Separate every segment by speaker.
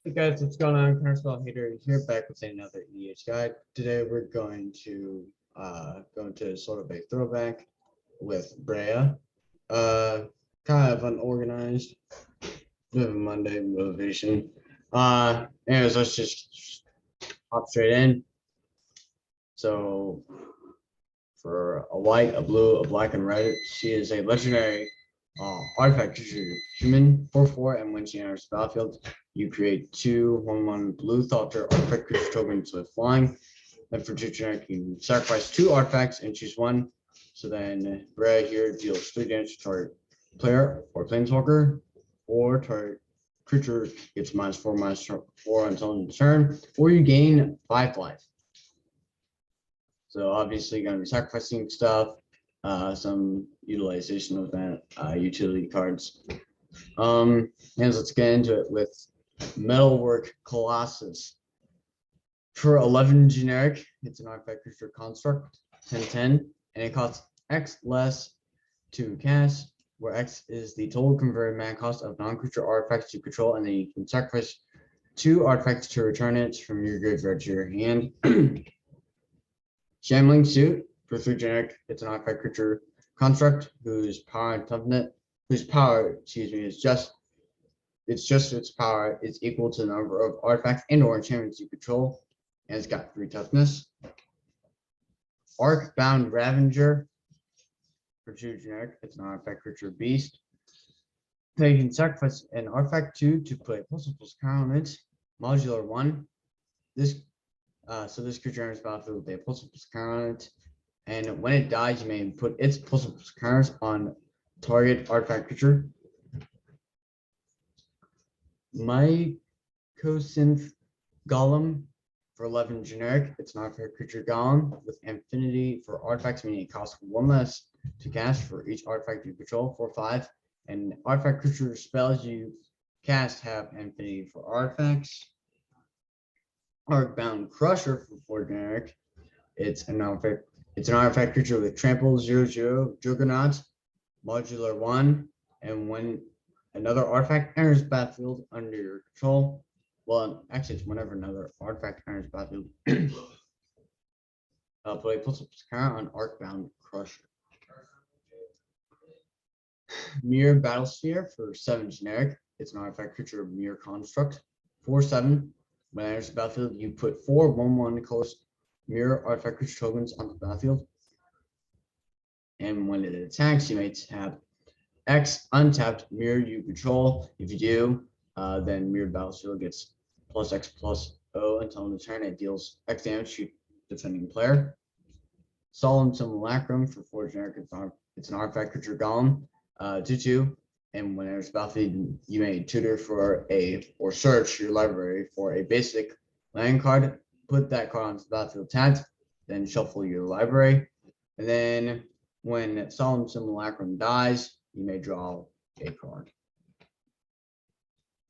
Speaker 1: Hey guys, what's going on? Counterspell Hater here, back with another EDH guide. Today we're going to go into sort of a throwback with Breya. Kind of unorganized, bit of a Monday motivation. Anyways, let's just hop straight in. So for a white, a blue, a black, and red, she is a legendary artifact creature human 4/4, and when she enters the battlefield, you create 2/1/1 blue Thopter artifact creature tokens with flying. Then for 2 generic, you sacrifice 2 artifacts and choose one. So then Breya here deals 3 damage to target player or planeswalker, or target creature gets -4/-4 until end of turn, or you gain 5 life. So obviously you're going to be sacrificing stuff, some utilization of that, utility cards. And let's get into it with Metalwork Colossus. For 11 generic, it's an artifact creature construct, 10/10, and it costs X less to cast, where X is the total converted mana cost of non-creature artifacts you control, and then you can sacrifice 2 artifacts to return it from your graveyard to your hand. Shambling Suit, for 3 generic, it's an artifact creature construct whose power and toughness, is just its power is equal to the number of artifacts and or enchantments you control, and it's got 3 toughness. Arcbound Ravager, for 2 generic, it's an artifact creature beast. So you can sacrifice an artifact 2 to put a +++ counter on it, modular 1. So this creature enters the battlefield with a ++ counter on it, and when it dies, you may put its ++ counters on target artifact creature. Mycosynth Golem, for 11 generic, it's an artifact creature golem with affinity for artifacts, meaning it costs 1 less to cast for each artifact you control, 4/5, and artifact creature spells you cast have affinity for artifacts. Arcbound Crusher, for 4 generic, it's an artifact creature with trample 0/0 Juggernaut, modular 1, and when another artifact enters battlefield under your control, well, actually it's whenever another artifact enters battlefield, put a ++ counter on Arcbound Crusher. Mirror Battlesphere, for 7 generic, it's an artifact creature mirror construct, 4/7. When it enters the battlefield, you put 4 1/1 colors mirror artifact creature tokens onto the battlefield, and when it attacks, you may tap X untapped mirror you control. If you do, then Mirror Battlefield gets +X/+O until end of turn. It deals X damage to defending player. Solemn Simulacrum, for 4 generic, it's an artifact creature golem, 2/2, and when it enters the battlefield, you may tutor or search your library for a basic land card. Put that card onto the battlefield tapped, then shuffle your library, and then when Solemn Simulacrum dies, you may draw a card.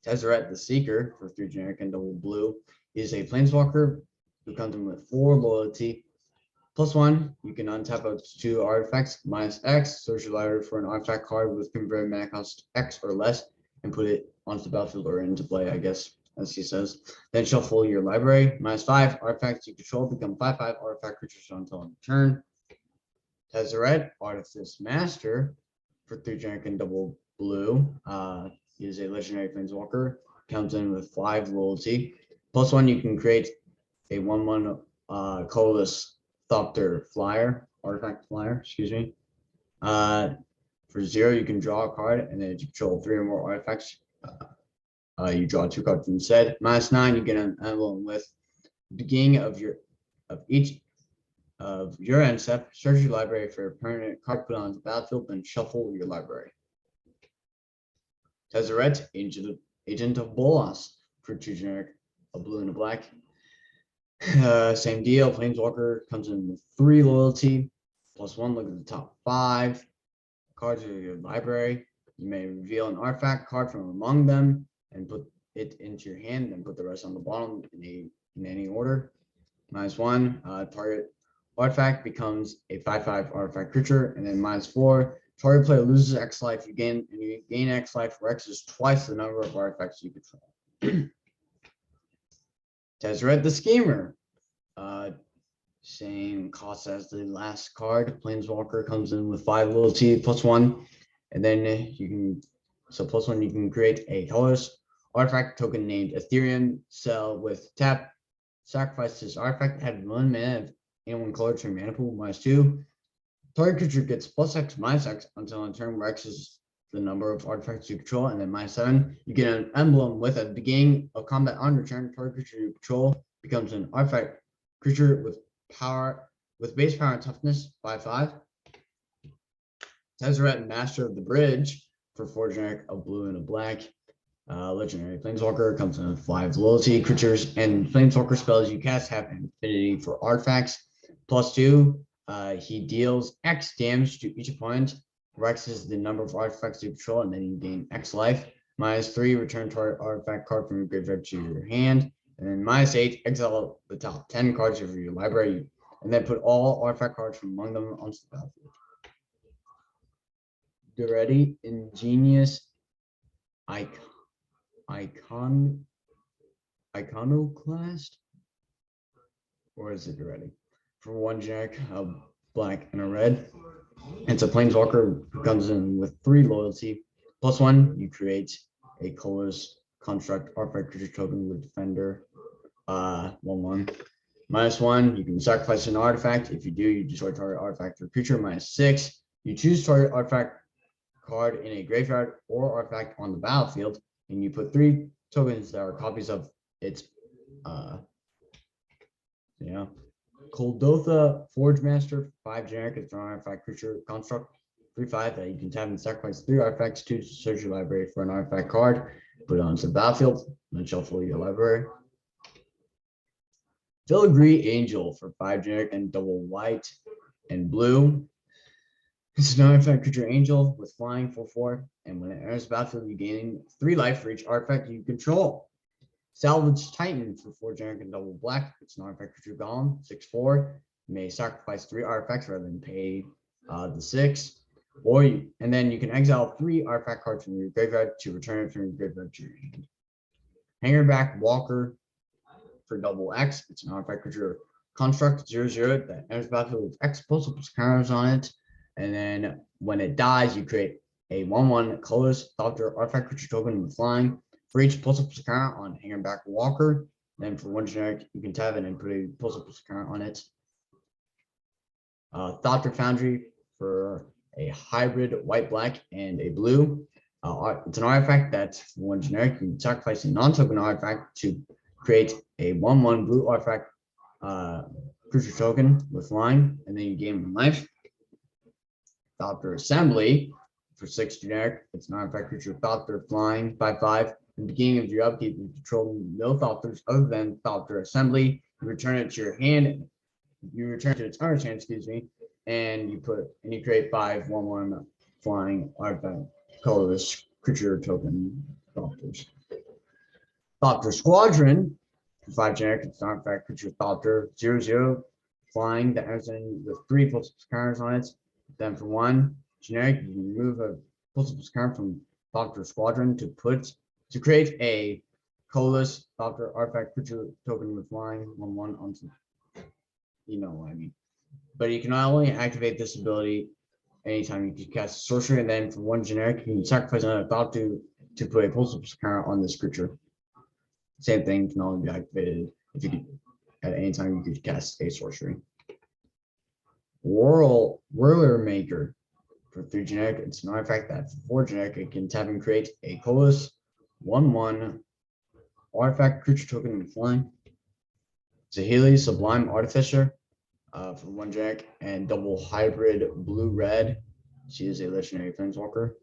Speaker 1: Tezzeret the Seeker, for 3 generic and double blue, is a planeswalker who comes in with 4 loyalty. +1, you can untap up to 2 artifacts, -X, search your library for an artifact card with converted mana cost X or less, and put it onto the battlefield or into play, I guess, as he says. Then shuffle your library. -5, artifacts you control become 5/5 artifact creatures until end of turn. Tezzeret, Artifice Master, for 3 generic and double blue, he is a legendary planeswalker, comes in with 5 loyalty. +1, you can create a 1/1 colorless Thopter artifact flyer, excuse me. For 0, you can draw a card, and then if you control 3 or more artifacts, you draw 2 cards instead. -9, you get an emblem with the beginning of each of your end step. Search your library for a permanent card, put it on the battlefield, then shuffle your library. Tezzeret, Agent of Bolas, for 2 generic, a blue and a black. Same deal. Planeswalker comes in with 3 loyalty, +1. Look at the top 5 cards of your library. You may reveal an artifact card from among them and put it into your hand, and put the rest on the bottom in any order. -1, target artifact becomes a 5/5 artifact creature, and then -4, target player loses X life. You gain X life, where X is twice the number of artifacts you control. Tezzeret the Schemer. Same cost as the last card. Planeswalker comes in with 5 loyalty +1, and then you can +1 you can create a colorless artifact token named Ethereum Cell with tap. Sacrifice this artifact, add 1 mana and 1 color to your mana pool -2. Target creature gets +X/-X until in turn where X is the number of artifacts you control, and then -7. You get an emblem with at the beginning of combat on your turn. Target creature you control becomes an artifact creature with base power and toughness 5/5. Tezzeret, Master of the Bridge, for 4 generic, a blue and a black. Legendary Planeswalker comes in with 5 loyalty creatures, and Planeswalker spells you cast have an affinity for artifacts. +2, he deals X damage to each opponent. X is the number of artifacts you control, and then you gain X life. -3, return target artifact card from your graveyard to your hand. And then -8, exile the top 10 cards of your library, and then put all artifact cards from among them onto the battlefield. Get ready, Ingenious Iconoclast? Or is it ready? For 1 generic, a black and a red. It's a Planeswalker who comes in with 3 loyalty. +1, you create a colorless construct artifact creature token with Defender. 1/1. -1, you can sacrifice an artifact. If you do, you destroy target artifact or creature. -6, you choose target artifact card in a graveyard or artifact on the battlefield, and you put 3 tokens that are copies of its Kuldotha Forge Master, 5 generic, it's an artifact creature construct, 3/5 that you can tap and sacrifice 3 artifacts to search your library for an artifact card, put it onto the battlefield, then shuffle your library. Filigree Angel for 5 generic and double white and blue. It's an artifact creature angel with flying 4/4, and when it enters the battlefield, you gain 3 life for each artifact you control. Salvage Titan for 4 generic and double black. It's an artifact creature golem, 6/4. You may sacrifice 3 artifacts rather than pay the 6. And then you can exile 3 artifact cards from your graveyard to return it from your graveyard to your hand. Hangerback Walker for double X. It's an artifact creature construct 0/0 that enters the battlefield with X plus counters on it. And then when it dies, you create a 1/1 colorless Doctor artifact creature token with flying. For each ++ counter on Hangerback Walker, then for 1 generic, you can tap it and put a ++ counter on it. Thopter Foundry for a hybrid white-black and a blue. It's an artifact that's for 1 generic. You can sacrifice a non-token artifact to create a 1/1 blue artifact creature token with flying, and then you gain 1 life. Thopter Assembly for 6 generic. It's an artifact creature Thopter flying 5/5. At the beginning of your upkeep, you control no Thopters other than Thopter Assembly. You return it to your hand. You return to its owner's hand, and you create 5 1/1 flying artifact colorless creature token Thopters. Thopter Squadron for 5 generic. It's an artifact creature Thopter 0/0 flying that enters in with 3 ++ counters on it. Then for 1 generic, you can remove a ++ counter from Thopter Squadron to create a colorless Thopter artifact creature token with flying 1/1 onto. You know what I mean. But you can only activate this ability anytime you can cast sorcery, and then for 1 generic, you can sacrifice another Thopter to put a ++ counter on this creature. Same thing can only be activated if you could at any time you could cast a sorcery. Whirler Maker for 3 generic. It's an artifact that for 4 generic, it can tap and create a colorless 1/1 artifact creature token with flying. Zahili Sublime Artificer for 1 generic and double hybrid blue-red. She is a legendary planeswalker.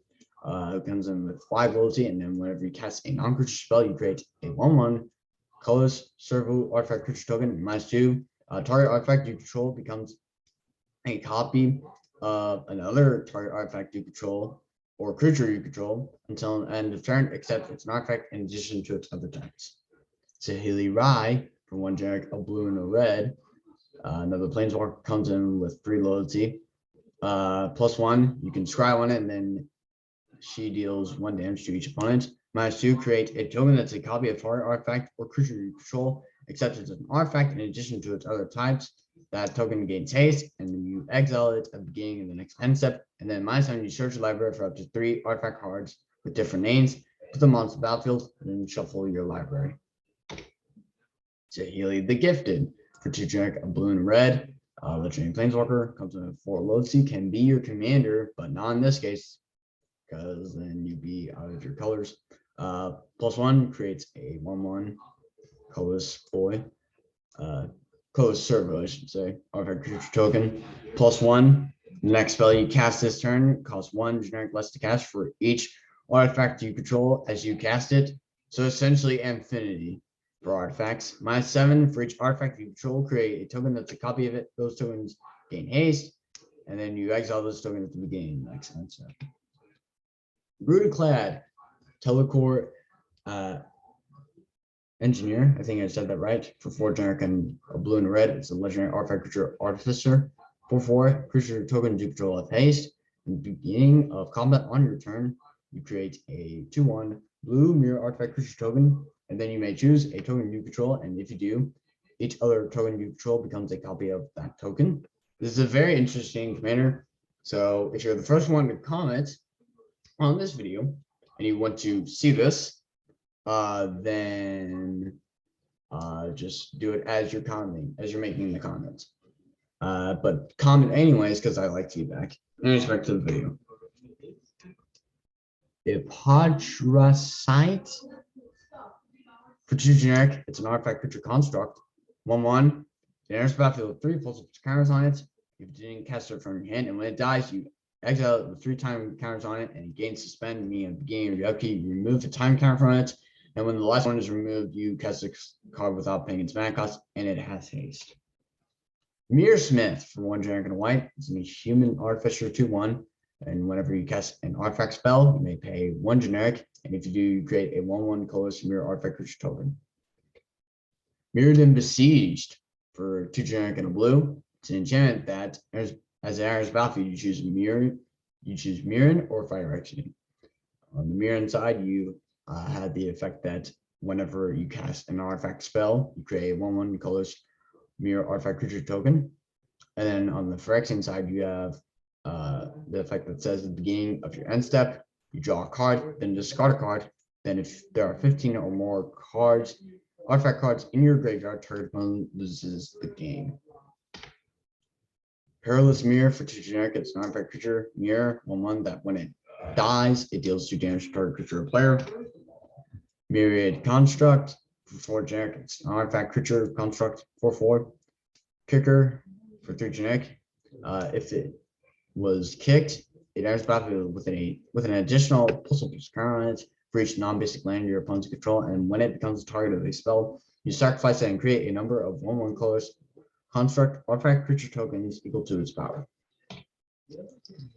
Speaker 1: Who comes in with 5 loyalty, and then whenever you cast a non-creature spell, you create a 1/1 colorless servo artifact creature token -2. Target artifact you control becomes a copy of another target artifact you control or creature you control until the end of turn, except it's an artifact in addition to its other types. Sahili Rai for 1 generic, a blue and a red. Another planeswalker comes in with 3 loyalty. +1, you can scry on it, and then she deals 1 damage to each opponent. -2, create a token that's a copy of target artifact or creature you control except it's an artifact in addition to its other types. That token gains haste, and then you exile it at the beginning of the next end step. And then -1, you search your library for up to 3 artifact cards with different names, put them onto the battlefield, and then shuffle your library. Healy the Gifted. For 2 generic, a blue and red. Legendary Planeswalker comes with 4 loyalty, can be your commander, but not in this case, because then you'd be out of your colors. +1 creates a 1/1 colorless boy. Colorless servo, I should say. Artifact creature token. +1. The next spell you cast this turn costs 1 generic less to cast for each artifact you control as you cast it. So essentially infinity for artifacts. -7 for each artifact you control, create a token that's a copy of it. Those tokens gain haste, and then you exile those tokens at the beginning. Makes sense. Brutaclad, Teleport Engineer. I think I said that right. For 4 generic and a blue and a red, it's a legendary artifact creature Artificer. For 4 creature tokens you control have haste. In the beginning of combat on your turn, you create a 2/1 blue mirror artifact creature token, and then you may choose a token you control, and if you do, each other token you control becomes a copy of that token. This is a very interesting commander. So if you're the first one to comment on this video and you want to see this, then just do it as you're commenting, as you're making the comments. But comment anyways, because I like feedback. Anyways, back to the video. Epodrasite. For 2 generic, it's an artifact creature construct. 1/1. It enters the battlefield with 3 plus counters on it. If you didn't cast it from your hand, and when it dies, you exile it with 3 time counters on it, and it gains suspend, meaning at the beginning of your upkeep, you remove the time counter from it. And when the last one is removed, you cast a card without paying its mana cost, and it has haste. Mirrorsmith for 1 generic and a white. It's a human artificer 2/1. And whenever you cast an artifact spell, you may pay 1 generic. And if you do, you create a 1/1 colorless mirror artifact creature token. Mirrored and Besieged for 2 generic and a blue. It's an enchantment that as it enters battlefield, you choose Mirren or Phyrexian. On the Mirren side, you had the effect that whenever you cast an artifact spell, you create a 1/1 colorless mirror artifact creature token. And then on the Phyrexian side, you have the effect that says at the beginning of your end step, you draw a card, then discard a card. Then if there are 15 or more cards, artifact cards in your graveyard, target opponent loses the game. Perilous Mirror for 2 generic, it's an artifact creature mirror, 1/1 that when it dies, it deals 2 damage to target creature or player. Myriad Construct for 4 generic, it's an artifact creature construct 4/4. Kicker for 3 generic. If it was kicked, it enters battlefield with an additional +1 counter on it for each non-basic land your opponents control, and when it becomes the target of a spell, you sacrifice it and create a number of 1/1 colors construct artifact creature tokens equal to its power.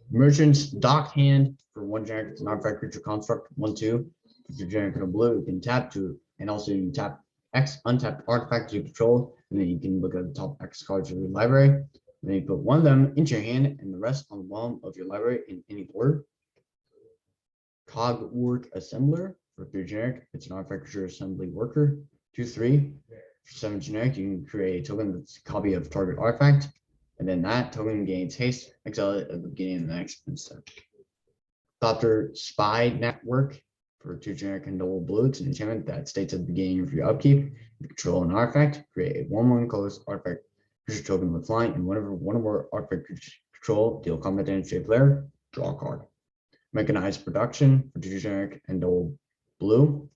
Speaker 1: Merchant's Docked Hand for 1 generic, it's an artifact creature construct 1/2. If you're generic and a blue, you can tap to, and also you tap X untapped artifacts you control, and then you can look at the top X cards of your library. Then you put 1 of them into your hand and the rest on the bottom of your library in any order. Cog Work Assembler for 3 generic, it's an artifact creature assembly worker 2/3. For 7 generic, you can create a token that's a copy of target artifact, and then that token gains haste, exile it at the beginning of the next step. Dr. Spy Network for 2 generic and double blue, it's an enchantment that states at the beginning of your upkeep, you control an artifact, create a 1/1 colorless artifact creature token with flying, and whenever one or more artifact creatures control deal combat damage to a player, draw a card. Mechanized Production for 2 generic and double blue.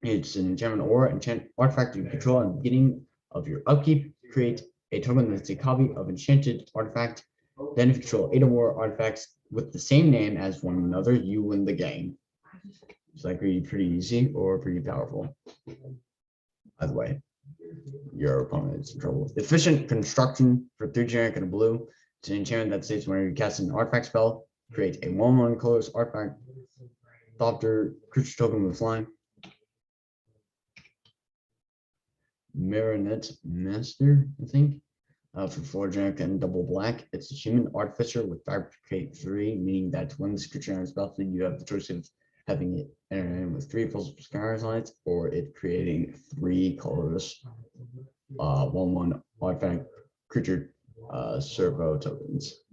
Speaker 1: It's an enchantment or enchant artifact you control at the beginning of your upkeep. Create a token that's a copy of enchanted artifact. Then if you control 8 or more artifacts with the same name as one another, you win the game. It's like pretty easy or pretty powerful. By the way, your opponent is in trouble. Efficient Construction for 3 generic and a blue. It's an enchantment that states whenever you cast an artifact spell, create a 1/1 colorless artifact Thopter creature token with flying. Marionette Master, I think, for 4 generic and double black. It's a human artificer with Fabricate 3, meaning that when this creature enters battlefield, you have the choice of having it enter in with 3 plus counters on it, or it creating 3 colorless 1/1 artifact creature servo tokens.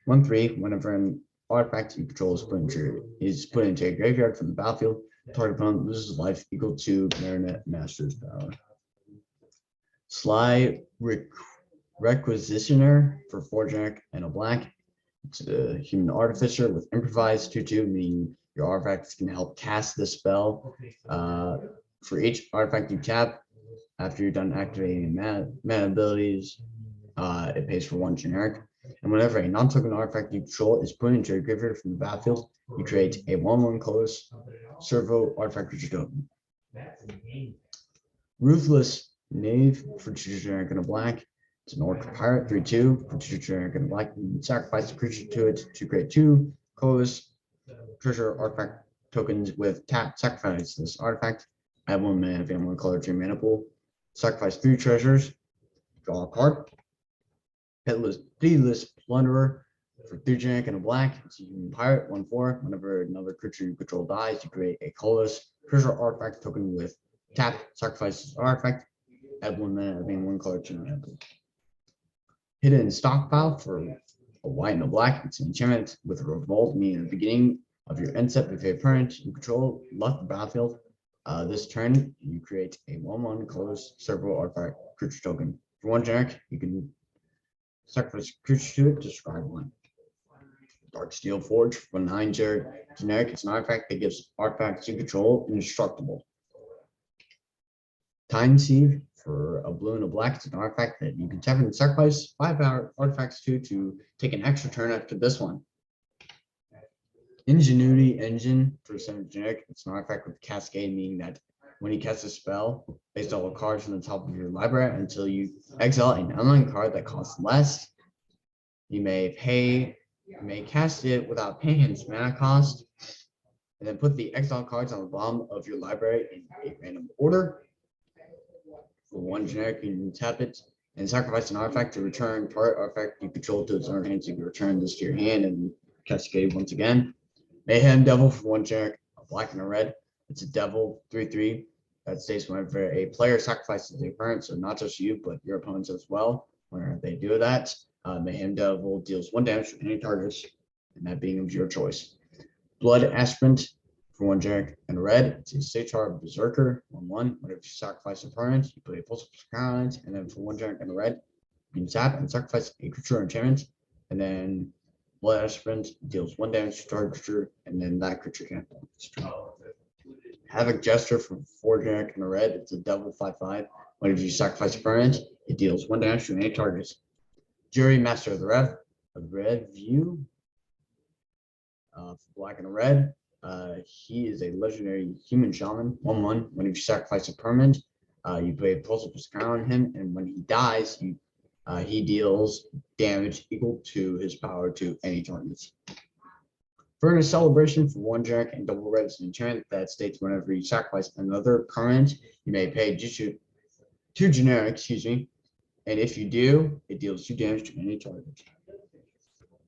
Speaker 1: 1/3. Whenever an artifact you control is put into a graveyard from the battlefield, target opponent loses life equal to Marionette Master's power. Sly Requisitioner for 4 generic and a black. It's a human artificer with improvise 2/2, meaning your artifacts can help cast the spell. For each artifact you tap, after you're done activating mana abilities, it pays for 1 generic. And whenever a non-token artifact you control is put into your graveyard from the battlefield, you create a 1/1 colorless servo artifact creature token. Ruthless Knave for 2 generic and a black. It's an orc pirate 3/2 for 2 generic and a black. You can sacrifice a creature to it to create 2 colorless treasure artifact tokens with tap. Sacrifice this artifact. Add 1 mana and 1 color to your mana pool. Sacrifice 3 treasures. Draw a card. Perilous Plunderer for 3 generic and a black. It's a human pirate 1/4. Whenever another creature you control dies, you create a colorless treasure artifact token with tap. Sacrifice this artifact. Add 1 mana and 1 color to your mana pool. Hidden Stockpile for a white and a black. It's an enchantment with a revolt, meaning at the beginning of your end step, if a opponent you control left the battlefield, this turn you create a 1/1 colorless servo artifact creature token. For 1 generic, you can sacrifice a creature to it to describe 1. Dark Steel Forge for 9 generic. It's an artifact that gives artifacts you control indestructible. Time Sieve for a blue and a black. It's an artifact that you can tap and sacrifice 5 artifacts to take an extra turn after this one. Ingenuity Engine for 7 generic. It's an artifact with cascade, meaning that when you cast a spell, place all the cards from the top of your library until you exile an online card that costs less. You may cast it without paying its mana cost, and then put the exile cards on the bottom of your library in a random order. For 1 generic, you can tap it and sacrifice an artifact to return target artifact you control to its own hand. So you can return this to your hand and cascade once again. Mayhem Devil for 1 generic, a black and a red. It's a devil 3/3 that states whenever a player sacrifices the opponent, so not just you, but your opponents as well. Whenever they do that, Mayhem Devil deals 1 damage to any targets, and that being of your choice. Blood Aspirant for 1 generic and a red. It's a Satar Berserker 1/1. Whenever you sacrifice an opponent, you put a pulse on it, and then for 1 generic and a red, you can tap and sacrifice a creature enchantment, and then Blood Aspirant deals 1 damage to target creature, and then that creature can't destroy. Havoc Jester for 4 generic and a red. It's a devil 5/5. Whenever you sacrifice a opponent, it deals 1 damage to any targets. Jury Master of the Red View for black and a red. He is a legendary human shaman 1/1. Whenever you sacrifice a permanent, you put a pulse crown on him, and when he dies, he deals damage equal to his power to any targets. Furnace Celebration for 1 generic and double red. It's an enchantment that states whenever you sacrifice another permanent, you may pay 2 generic, and if you do, it deals 2 damage to any target.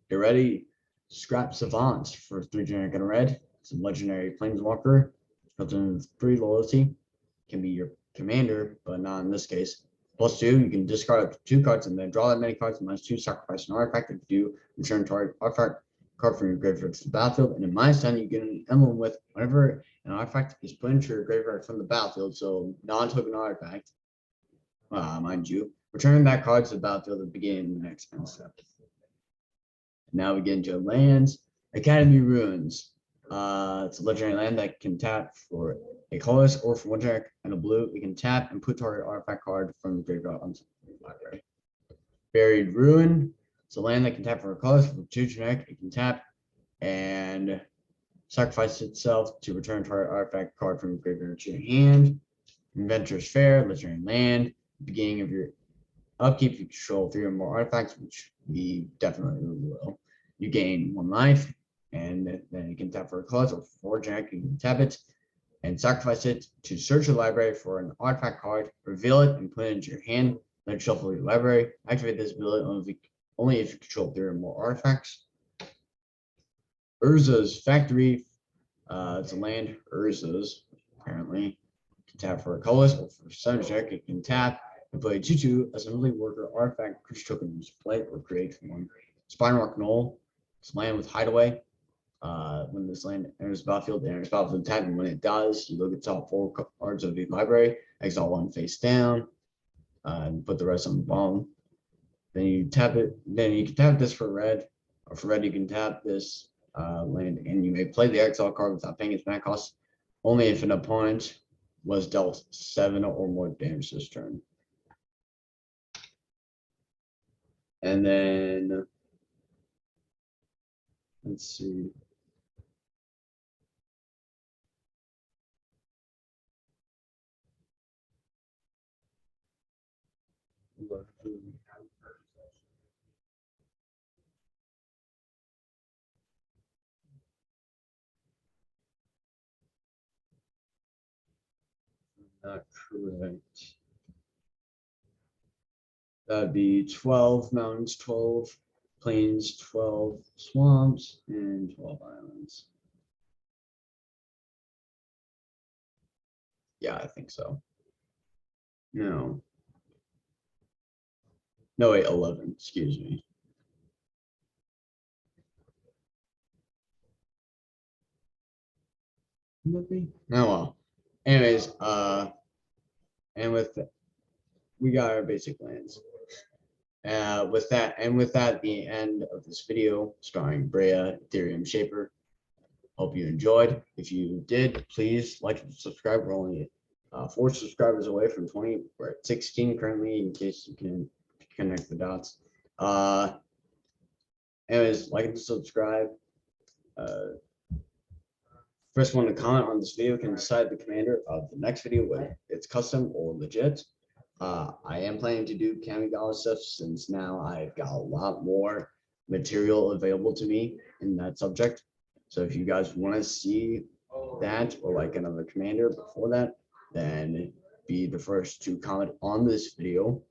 Speaker 1: Get ready, Scrap Savant for 3 generic and a red. It's a legendary planeswalker. Built in with 3 loyalty. Can be your commander, but not in this case. +2, you can discard up to 2 cards and then draw that many cards. -2, sacrifice an artifact. If you do, return target artifact card from your graveyard to the battlefield. And in -10, you get an emblem with whenever an artifact is put into your graveyard from the battlefield, so non-token artifact, mind you, return that card to the battlefield at the beginning of the next end step. Now we get into lands. Academy Ruins. It's a legendary land that can tap for a colorless or for 1 generic and a blue. You can tap and put target artifact card from the graveyard onto the library. Buried Ruin. It's a land that can tap for a colorless for 2 generic. It can tap and sacrifice itself to return target artifact card from the graveyard to your hand. Inventor's Fair, legendary land. Beginning of your upkeep, you control 3 or more artifacts, which we definitely will. You gain 1 life, and then you can tap for a colorless or 4 generic. You can tap it and sacrifice it to search your library for an artifact card, reveal it, and put it into your hand. Then shuffle your library. Activate this ability only if you control 3 or more artifacts. Urza's Factory. It's a land, Urza's, apparently. Tap for a colorless or for sun check, you can tap and play 2/2 assembly worker artifact creature token play or create one. Spinerock Knoll, it's land with hideaway. When this land enters the battlefield, it enters the battlefield tap, and when it does, you look at the top 4 cards of the library, exile 1 face down, and put the rest on the bottom. Then you tap it. Then you can tap this for red, or for red you can tap this land, and you may play the exile card without paying its mana cost, only if an opponent was dealt 7 or more damage this turn. And then let's see. Not correct. That'd be 12 mountains, 12 plains, 12 swamps, and 12 islands. Yeah, I think so. No. No, wait, 11. Excuse me. Oh well. Anyways, and we got our basic lands. With that, the end of this video starring Breya, Ethereum Shaper. Hope you enjoyed. If you did, please like and subscribe. We're only 4 subscribers away from 20. We're at 16 currently, in case you can connect the dots. Anyways, like and subscribe. First one to comment on this video can decide the commander of the next video, whether it's custom or legit. I am planning to do Kamigawa stuff since now I've got a lot more material available to me in that subject. So if you guys want to see that or like another commander before that, then be the first to comment on this video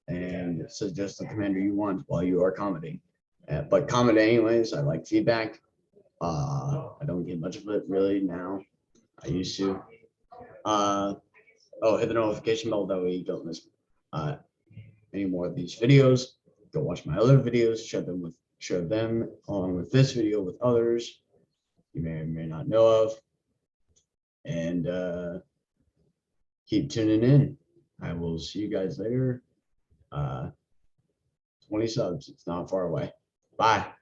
Speaker 1: and suggest the commander you want while you are commenting. But comment anyways. I like feedback. I don't get much of it really now. I used to. Hit the notification bell, that way you don't miss any more of these videos. Go watch my other videos, share them along with this video with others you may or may not know of. And keep tuning in. I will see you guys later. 20 subs, it's not far away. Bye.